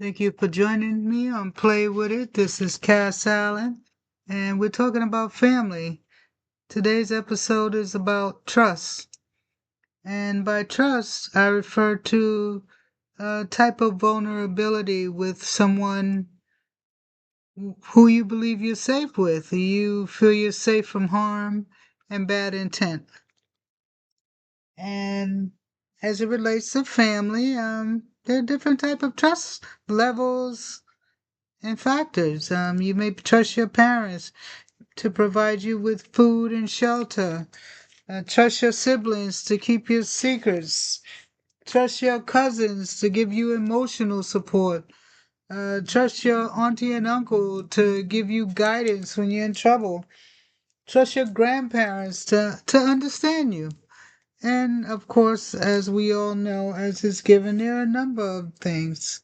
Thank you for joining me on Play With It. This is Cass Allen, and we're talking about family. Today's episode is about trust. And by trust, I refer to a type of vulnerability with someone who you believe you're safe with. You feel you're safe from harm and bad intent. And as it relates to family, there are different type of trust levels and factors. You may trust your parents to provide you with food and shelter. Trust your siblings to keep your secrets. Trust your cousins to give you emotional support. Trust your auntie and uncle to give you guidance when you're in trouble. Trust your grandparents to understand you. And of course, as we all know, as is given, there are a number of things.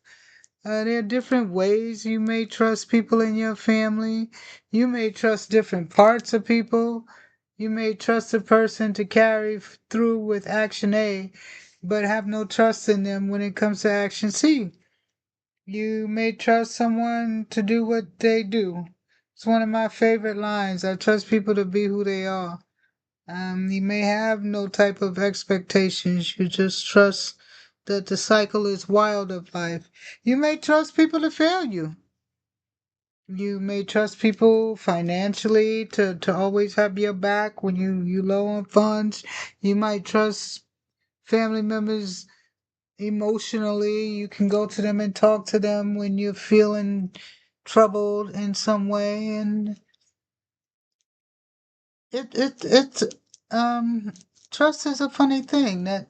There are different ways you may trust people in your family. You may trust different parts of people. You may trust a person to carry through with action A, but have no trust in them when it comes to action C. You may trust someone to do what they do. It's one of my favorite lines. I trust people to be who they are. You may have no type of expectations. You just trust that the cycle is wild of life. You may trust people to fail you. You may trust people financially to always have your back when you low on funds. You might trust family members emotionally. You can go to them and talk to them when you're feeling troubled in some way. And it trust is a funny thing that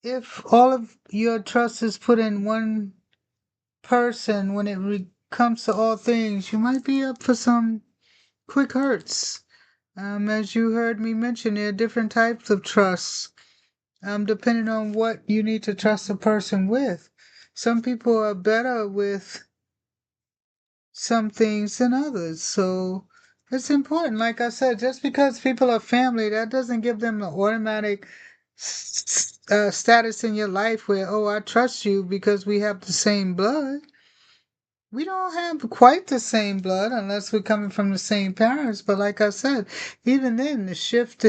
if all of your trust is put in one person when comes to all things, you might be up for some quick hurts. As you heard me mention, there are different types of trusts, depending on what you need to trust a person with. Some people are better with some things than others. So it's important. Like I said, just because people are family, that doesn't give them an automatic status in your life where, oh, I trust you because we have the same blood. We don't have quite the same blood unless we're coming from the same parents. But like I said, even then, the shift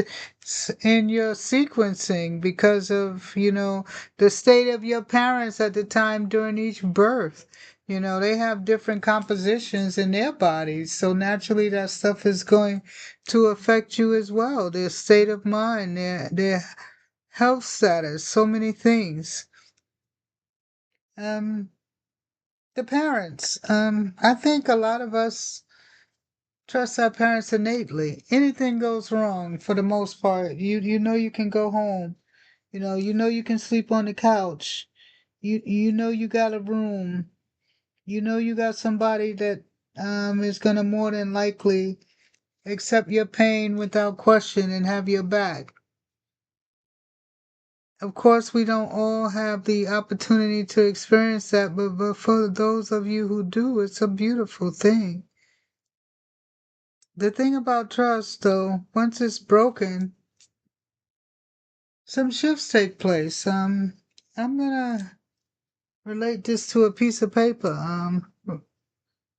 in your sequencing because of, the state of your parents at the time during each birth. They have different compositions in their bodies. So naturally, that stuff is going to affect you as well. Their state of mind, their health status, so many things. Um, the parents. I think a lot of us trust our parents innately. Anything goes wrong, for the most part, you know you can go home. You know you can sleep on the couch. You know you got a room. You know you got somebody that is gonna more than likely accept your pain without question and have your back. Of course, we don't all have the opportunity to experience that, but for those of you who do, it's a beautiful thing. The thing about trust, though, once it's broken, some shifts take place. I'm gonna relate this to a piece of paper.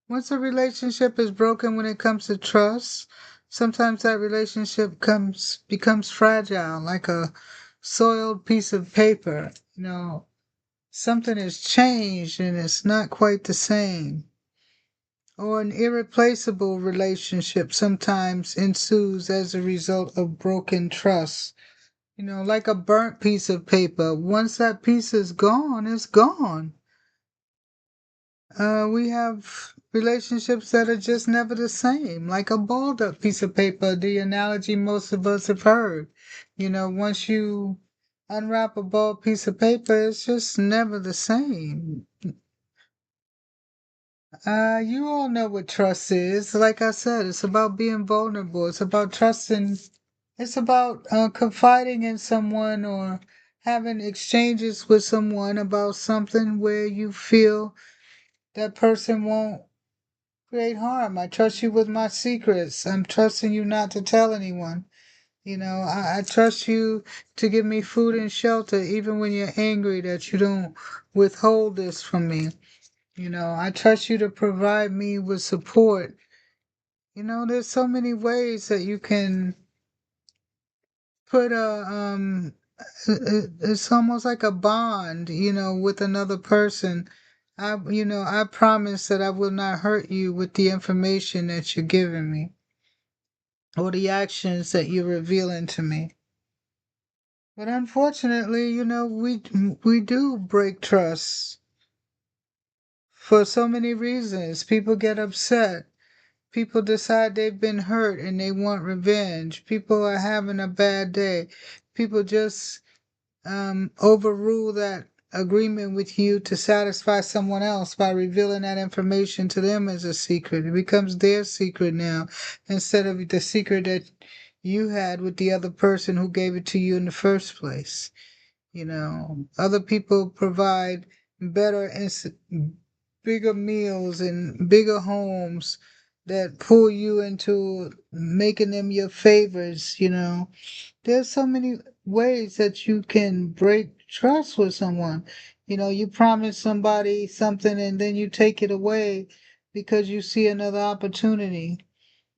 Once a relationship is broken when it comes to trust, sometimes that relationship becomes fragile, like a soiled piece of paper. Something has changed and it's not quite the same. Or an irreplaceable relationship sometimes ensues as a result of broken trust. Like a burnt piece of paper. Once that piece is gone, it's gone. We have relationships that are just never the same, like a balled up piece of paper, the analogy most of us have heard. Once you unwrap a bald piece of paper, it's just never the same. You all know what trust is. Like I said, it's about being vulnerable. It's about trusting. It's about confiding in someone or having exchanges with someone about something where you feel that person won't create harm. I trust you with my secrets. I'm trusting you not to tell anyone. I trust you to give me food and shelter even when you're angry, that you don't withhold this from me. I trust you to provide me with support. There's so many ways that you can put it's almost like a bond, with another person. I promise that I will not hurt you with the information that you're giving me or the actions that you're revealing to me. But unfortunately, we do break trust for so many reasons. People get upset. People decide they've been hurt and they want revenge. People are having a bad day. People just overrule that agreement with you to satisfy someone else by revealing that information to them as a secret. It becomes their secret now instead of the secret that you had with the other person who gave it to you in the first place. Other people provide better and bigger meals and bigger homes that pull you into making them your favorites. There's so many ways that you can break trust with someone. You promise somebody something and then you take it away because you see another opportunity.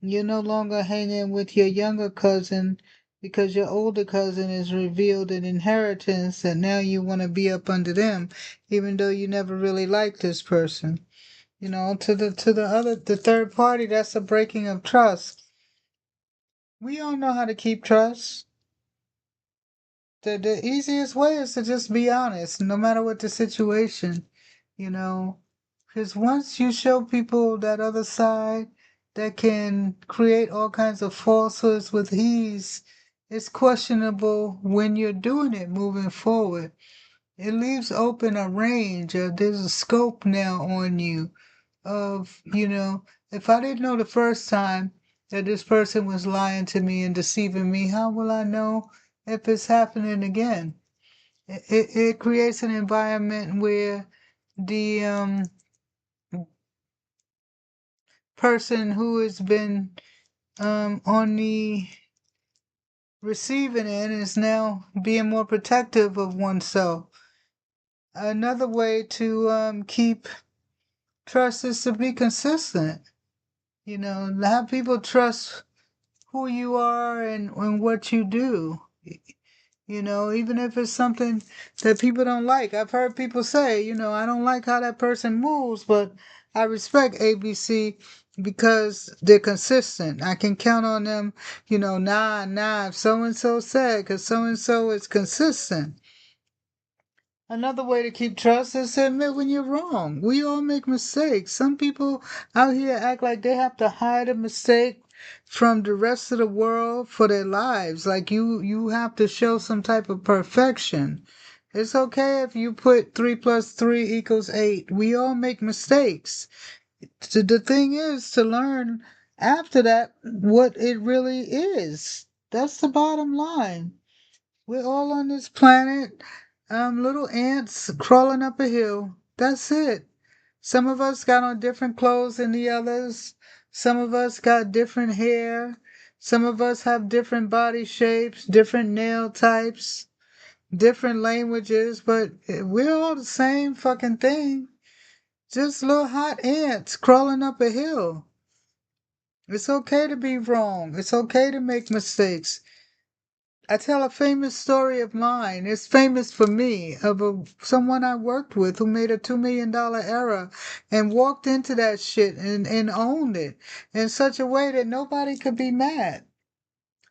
You're no longer hanging with your younger cousin because your older cousin has revealed an inheritance that now you want to be up under them, even though you never really liked this person. To the third party, that's a breaking of trust. We all know how to keep trust. The easiest way is to just be honest, no matter what the situation, you know. Because once you show people that other side that can create all kinds of falsehoods with ease, it's questionable when you're doing it moving forward. It leaves open a range, there's a scope now on you of, if I didn't know the first time that this person was lying to me and deceiving me, how will I know if it's happening again? It creates an environment where the person who has been on the receiving end is now being more protective of oneself. Another way to keep trust is to be consistent. Have people trust who you are and what you do. Even if it's something that people don't like. I've heard people say, I don't like how that person moves, but I respect ABC because they're consistent. I can count on them, nah, if so and so said, because so and so is consistent. Another way to keep trust is to admit when you're wrong. We all make mistakes. Some people out here act like they have to hide a mistake from the rest of the world for their lives. Like you have to show some type of perfection. It's okay if you put 3 plus 3 equals 8. We all make mistakes. So the thing is to learn after that what it really is. That's the bottom line. We're all on this planet, little ants crawling up a hill. That's it. Some of us got on different clothes than the others. Some of us got different hair. Some of us have different body shapes, different nail types, different languages, but we're all the same fucking thing. Just little hot ants crawling up a hill. It's okay to be wrong. It's okay to make mistakes. I tell a famous story of mine. It's famous for me, of someone I worked with who made a $2 million error and walked into that shit and owned it in such a way that nobody could be mad.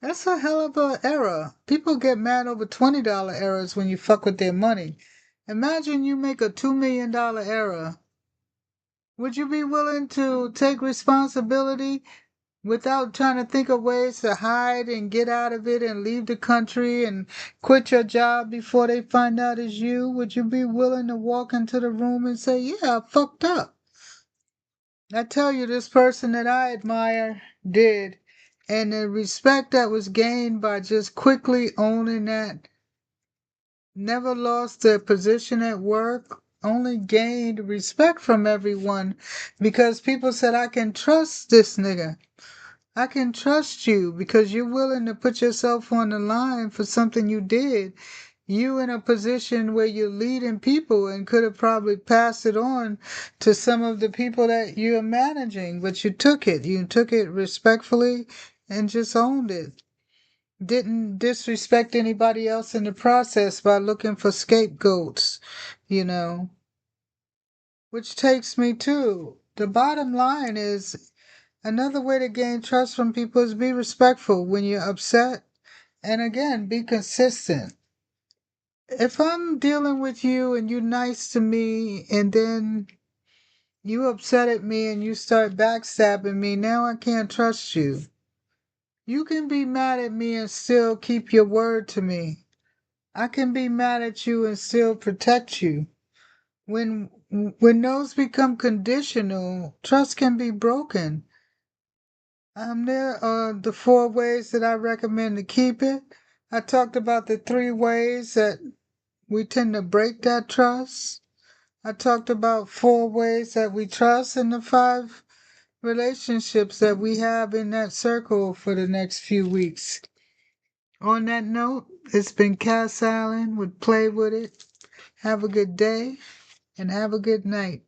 That's a hell of a error. People get mad over $20 errors when you fuck with their money. Imagine you make a $2 million error. Would you be willing to take responsibility without trying to think of ways to hide and get out of it and leave the country and quit your job before they find out it's you? Would you be willing to walk into the room and say, yeah, I fucked up? I tell you, this person that I admire did. And the respect that was gained by just quickly owning that, never lost their position at work, only gained respect from everyone because people said, I can trust this nigga. I can trust you because you're willing to put yourself on the line for something you did. You in a position where you're leading people and could have probably passed it on to some of the people that you're managing, but you took it. You took it respectfully and just owned it. Didn't disrespect anybody else in the process by looking for scapegoats, you know. Which takes me to the bottom line is another way to gain trust from people is be respectful when you're upset. And again, be consistent. If I'm dealing with you and you're nice to me and then you upset at me and you start backstabbing me, now I can't trust you. You can be mad at me and still keep your word to me. I can be mad at you and still protect you. When those become conditional, trust can be broken. There are the 4 ways that I recommend to keep it. I talked about the 3 ways that we tend to break that trust. I talked about 4 ways that we trust and the 5 relationships that we have in that circle for the next few weeks. On that note, it's been Cass Allen with Play With It. Have a good day and have a good night.